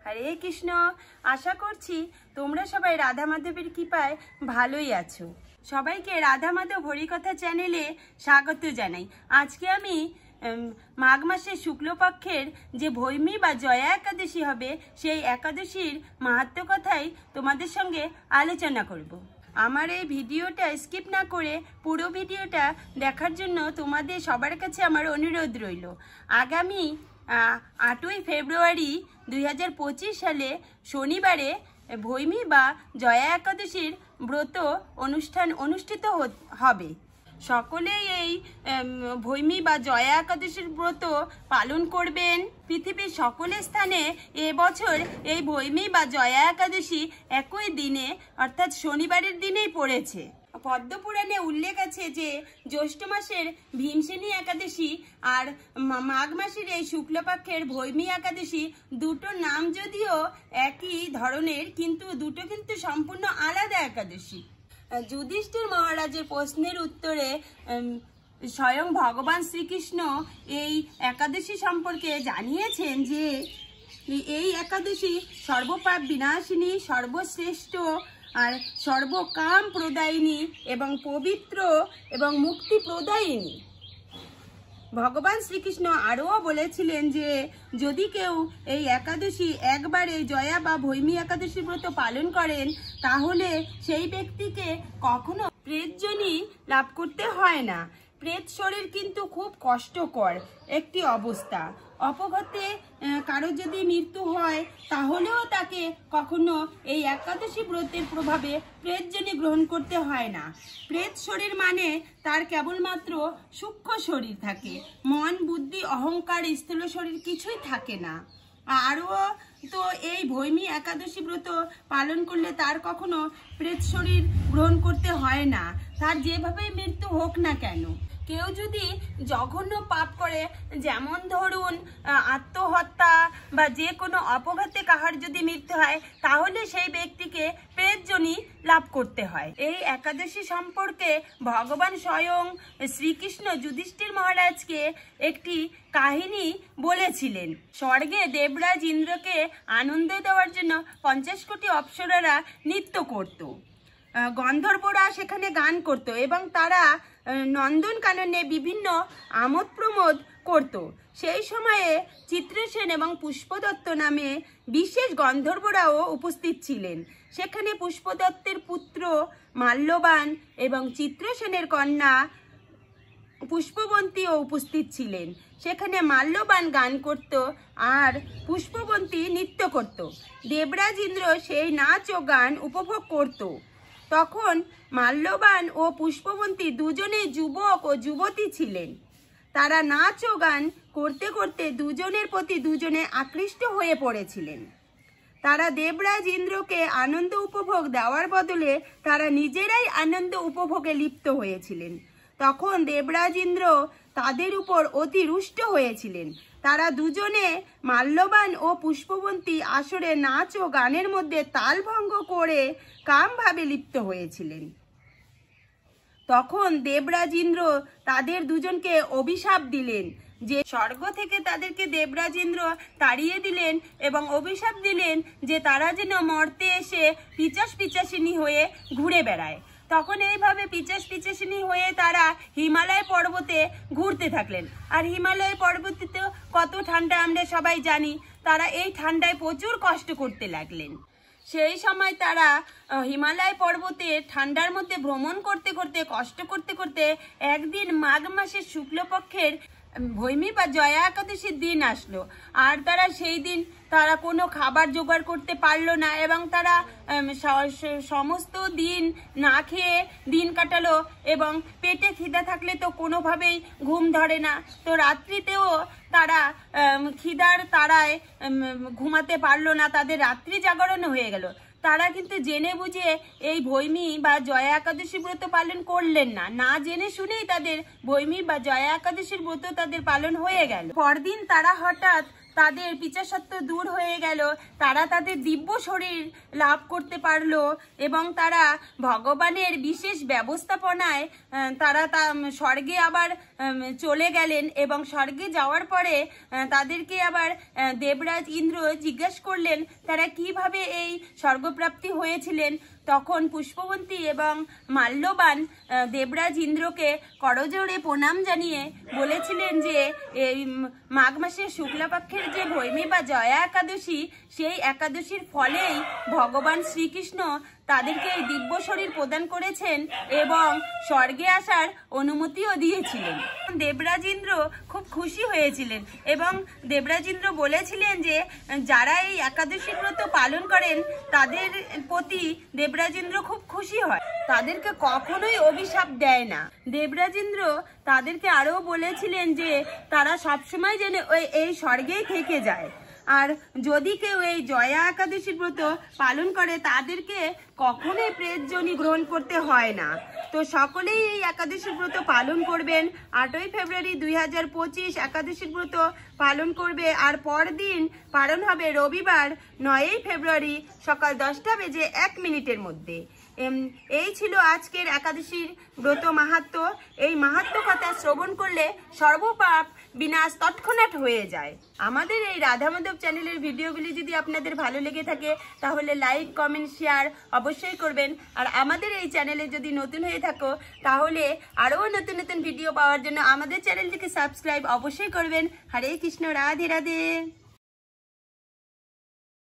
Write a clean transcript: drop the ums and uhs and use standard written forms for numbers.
হরে কৃষ্ণ। আশা করছি তোমরা সবাই রাধা মাধবের কৃপায় ভালোই আছো। সবাইকে রাধা মাধব হরিকথা চ্যানেলে স্বাগত জানাই। আজকে আমি মাঘ মাসের শুক্লপক্ষের যে ভৈমী বা জয়া একাদশী হবে সেই একাদশীর মাহাত্ম্য কথাই তোমাদের সঙ্গে আলোচনা করব। আমার এই ভিডিওটা স্কিপ না করে পুরো ভিডিওটা দেখার জন্য তোমাদের সবার কাছে আমার অনুরোধ রইল। আগামী 8ই ফেব্রুয়ারি 2025 সালে শনিবারে ভৈমী বা জয়া একাদশীর ব্রত অনুষ্ঠিত হবে। সকলেই এই ভৈমী বা জয়া একাদশীর ব্রত পালন করবেন। পৃথিবীর সকলের স্থানে এবছর এই ভৈমী বা জয়া একাদশী একই দিনে অর্থাৎ শনিবারের দিনেই পড়েছে। পদ্মপুরাণে উল্লেখ আছে যে জ্যৈষ্ঠ মাসের ভীমসেনী একাদশী আর মাঘ মাসের এই শুক্লপক্ষের ভৈমী একাদশী দুটো নাম যদিও একই ধরনের, কিন্তু দুটো কিন্তু সম্পূর্ণ আলাদা একাদশী। যুধিষ্ঠির মহারাজের প্রশ্নের উত্তরে স্বয়ং ভগবান শ্রীকৃষ্ণ এই একাদশী সম্পর্কে জানিয়েছেন যে এই একাদশী সর্বপাপ বিনাশিনী, সর্বশ্রেষ্ঠ আর সর্বকাম প্রদায়িনী এবং পবিত্র এবং মুক্তি প্রদায়িনী। ভগবান শ্রীকৃষ্ণ আরও বলেছিলেন যে যদি কেউ এই একাদশী একবারে জয়া বা ভৈমী একাদশী ব্রত পালন করেন তাহলে সেই ব্যক্তিকে কখনো প্রেতজনি লাভ করতে হয় না। প্রেত শরীর কিন্তু খুব কষ্টকর একটি অবস্থা। অপঘাতে কারো যদি মৃত্যু হয় তাহলেও তাকে কখনো এই একাদশী ব্রতের প্রভাবে প্রেতজনি গ্রহণ করতে হয় না। প্রেত শরীর মানে তার কেবলমাত্র সূক্ষ্ম শরীর থাকে, মন বুদ্ধি অহংকার স্থূল শরীর কিছুই থাকে না। আরও তো এই ভৈমী একাদশী ব্রত পালন করলে তার কখনো প্রেত শরীর গ্রহণ করতে হয় না, তার যেভাবে মৃত্যু হোক না কেন। কেউ যদি জঘন্য পাপ করে, যেমন ধরুন আত্মহত্যা বা যে কোনো অপঘাতে কাহার যদি মৃত্যু হয় তাহলে সেই ব্যক্তিকে প্রেতজনি লাভ করতে হয়। এই একাদশী সম্পর্কে ভগবান স্বয়ং শ্রীকৃষ্ণ যুধিষ্ঠির মহারাজকে একটি কাহিনী বলেছিলেন। স্বর্গে দেবরাজ ইন্দ্রকে আনন্দ দেওয়ার জন্য 50 কোটি অপ্সরারা নৃত্য করত, গন্ধর্বরা সেখানে গান করত এবং তারা নন্দন কাননে বিভিন্ন আমোদ প্রমোদ করত। সেই সময়ে চিত্রসেন এবং পুষ্পদত্ত নামে বিশেষ গন্ধর্বরাও উপস্থিত ছিলেন। সেখানে পুষ্পদত্তের পুত্র মাল্যবান এবং চিত্রসেনের কন্যা পুষ্পবন্তীও উপস্থিত ছিলেন। সেখানে মাল্যবান গান করত আর পুষ্পবন্তী নৃত্য করত। দেবরাজ ইন্দ্র সেই নাচ ও গান উপভোগ করত। তখন মাল্যবান ও পুষ্পবন্তী দুজনেই যুবক ও যুবতী ছিলেন। তারা নাচ ও গান করতে করতে দুজনের প্রতি দুজনে আকৃষ্ট হয়ে পড়েছিলেন। তারা দেবরাজ ইন্দ্রকে আনন্দ উপভোগ দেওয়ার বদলে তারা নিজেরাই আনন্দ উপভোগে লিপ্ত হয়েছিলেন। তখন দেবরাজ ইন্দ্র তাদের উপর অতি রুষ্ট হয়েছিলেন। তারা দুজনে মাল্যবান ও পুষ্পবন্তী আসরে নাচ ও গানের মধ্যে তালভঙ্গ করে কামভাবে লিপ্ত হয়েছিলেন। তখন দেবরাজ ইন্দ্র তাদের দুজনকে অভিশাপ দিলেন যে স্বর্গ থেকে তাদেরকে দেবরাজ ইন্দ্র তাড়িয়ে দিলেন এবং অভিশাপ দিলেন যে তারা যেন মর্তে এসে পিচাস পিচাসিনী হয়ে ঘুরে বেড়ায়। তখন এইভাবে পিচাস পিচাসিনী হয়ে তারা হিমালয় পর্বতে ঘুরতে থাকলেন। আর হিমালয় পর্বতে তো কত ঠান্ডা আমরা সবাই জানি। তারা এই ঠান্ডায় প্রচুর কষ্ট করতে লাগলেন। সেই সময় তারা হিমালয় পর্বতে ঠান্ডার মধ্যে ভ্রমণ করতে করতে কষ্ট করতে করতে একদিন মাঘ মাসের শুক্লপক্ষের ভৈমী বা জয়া একাদশীর দিন আসলো। আর তারা সেই দিন তারা কোনো খাবার জোগাড় করতে পারলো না এবং তারা সমস্ত দিন না খেয়ে দিন কাটালো এবং পেটে খিদা থাকলে তো কোনোভাবেই ঘুম ধরে না। তো রাত্রিতেও তারা খিদার তাড়ায় ঘুমাতে পারলো না, তাদের রাত্রি জাগরণ হয়ে গেল। তারা কিন্তু জেনে বুঝে এই ভৈমী বা জয়া একাদশী ব্রত পালন করলেন না, না জেনে শুনেই তাদের ভৈমী বা জয়া একাদশীর ব্রত তাদের পালন হয়ে গেল। পরদিন তারা হঠাৎ তাদের পিচাসত্ব দূর হয়ে গেল, তারা তাদের দিব্য শরীর লাভ করতে পারলো এবং তারা ভগবানের বিশেষ ব্যবস্থাপনায় তারা স্বর্গে আবার চলে গেলেন এবং স্বর্গে যাওয়ার পরে তাদেরকে আবার দেবরাজ ইন্দ্র জিজ্ঞাসা করলেন তারা কিভাবে এই স্বর্গপ্রাপ্তি হয়েছিলেন। তখন পুষ্পবন্তী এবং মাল্যবান দেবরাজ ইন্দ্রকে করজোড়ে প্রণাম জানিয়ে বলেছিলেন যে এই মাঘ মাসের শুক্লাপক্ষের যে ভৈমী বা জয়া একাদশী, সেই একাদশীর ফলেই ভগবান শ্রীকৃষ্ণ তাদেরকে এই দিব্য শরীর প্রদান করেছেন এবং স্বর্গে আসার অনুমতিও দিয়েছিলেন। দেবরাজ ইন্দ্র খুব খুশি হয়েছিলেন এবং দেবরাজ ইন্দ্র বলেছিলেন যে যারা এই একাদশী ব্রত পালন করেন তাদের প্রতি দেবরাজ ইন্দ্র খুব খুশি হয়, তাদেরকে কখনোই অভিশাপ দেয় না। দেবরাজ ইন্দ্র তাদেরকে আরো বলেছিলেন যে তারা সবসময় যেন এই স্বর্গেই থেকে যায়, আর যদি কেউ এই জয়া একাদশীর ব্রত পালন করে তাদেরকে কখনোই প্রেতজনি গ্রহণ করতে হয় না। তো সকলেই এই একাদশীর ব্রত পালন করবেন। 8ই ফেব্রুয়ারি 2025 একাদশীর ব্রত পালন করবে, আর পরদিন পালন হবে রবিবার 9ই ফেব্রুয়ারি সকাল 10:01 মধ্যে। এই ছিল আজকের একাদশীর ব্রত মাহাত্ম্য। এই মাহাত্ম্য কথা শ্রবণ করলে সর্বপাপ বিনাশ তৎক্ষণাৎ হয়ে যায়। আমাদের এই রাধা মাধব চ্যানেলের ভিডিওগুলি যদি আপনাদের ভালো লেগে থাকে তাহলে লাইক, কমেন্ট, শেয়ার অবশ্যই করবেন। আর আমাদের এই চ্যানেলে যদি নতুন হয়ে থাকো তাহলে আরও নতুন নতুন ভিডিও পাওয়ার জন্য আমাদের চ্যানেলটিকে সাবস্ক্রাইব অবশ্যই করবেন। হরে কৃষ্ণ, রাধে রাধে।